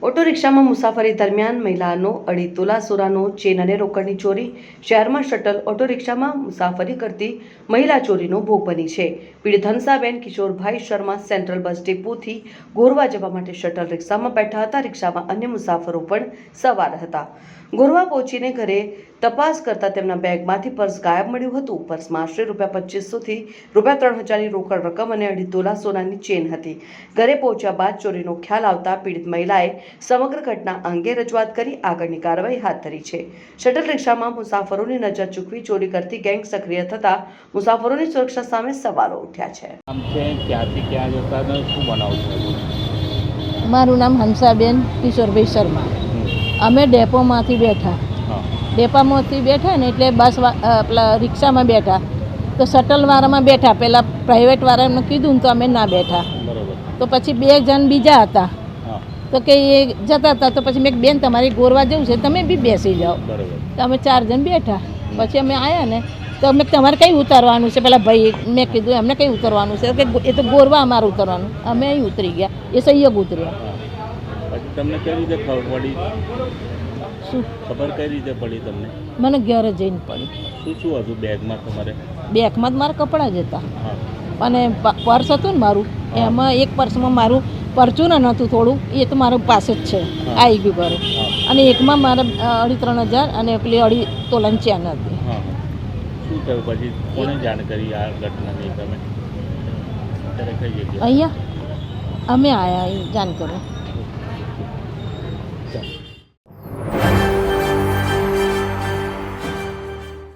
Auto રિક્ષામાં મુસાફરી દરમિયાન મહિલાનો અઢી તોલા સોનાનો ચેન અને રોકડની ચોરી. શહેરમાં શટલ ઓટો રિક્ષામાં મુસાફરી કરતી મહિલા ચોરીનો ભોગ બની છે. પીડિત હંસાબેન કિશોરભાઈ શર્મા સેન્ટ્રલ બસ ડેપોથી ગોરવા જવા માટે શટલ રિક્ષામાં બેઠા હતા. રિક્ષામાં અન્ય મુસાફરો પણ સવાર હતા. ગોરવા પહોંચીને ઘરે તપાસ કરતા તેમના બેગમાંથી પર્સ ગાયબ મળ્યું હતું. પર્સમાં આશરે ₹2500 થી ₹3000ની રોકડ રકમ અને અઢી તોલા સોનાની ચેન હતી. ઘરે પહોંચ્યા બાદ ચોરીનો ખ્યાલ આવતા પીડિત મહિલાએ સમગ્ર ઘટના અંગે રજૂઆત કરી આગળની કાર્યવાહી હાથ ધરી છે. શટલ રિક્ષામાં મુસાફરોની નજર ચૂકવી ચોરી કરતી ગેંગ સક્રિય થતા મુસાફરોની સુરક્ષા સામે સવાલો ઉઠ્યા છે. મારું નામ હંસાબેન કિશોરભાઈ શર્મા. અમે ડેપોમાંથી બેઠા ને એટલે બસ પેલા રિક્ષામાં બેઠા તો શટલવાળામાં બેઠા. પહેલાં પ્રાઇવેટવાળાને કીધું તો અમે ના બેઠા. તો પછી 2 જણ બીજા હતા તો કે એ જતા હતા. તો પછી મેં બેન તમારે ગોરવા જવું છે તમે બી બેસી જાઓ. તો અમે 4 જણ બેઠા. પછી અમે આવ્યા ને તો અમે તમારે કઈ ઉતારવાનું છે? પેલા ભાઈ મેં કીધું એમને કઈ ઉતરવાનું છે કે એ તો ગોરવા અમારે ઉતરવાનું. અમે અહીં ઉતરી ગયા, એ સહયોગ ઉતર્યા. તમને કઈ રીતે ખબર પડી? શું ખબર કઈ રીતે પડી તમને? મને ઘરે જઈને પડી. શું હતું બેગમાં તમારે? બેગમાં જ મારા કપડાં જ હતા અને પર્સ હતું ને મારું, એમાં એક પર્સમાં મારું પરચુનન હતું થોડું, એ તો મારું પાસે જ છે, આવી ગયું ઘરે. અને એકમાં મારા 2,500 અને પેલી 2.5 તોલાની ચેન હતી. શું થયું પછી? કોને જાણ કરી આ ઘટનાની? તમે અત્યારે કઈ જગ્યાએ? અહીંયા અમે આવ્યા અહીં જાણ કરો.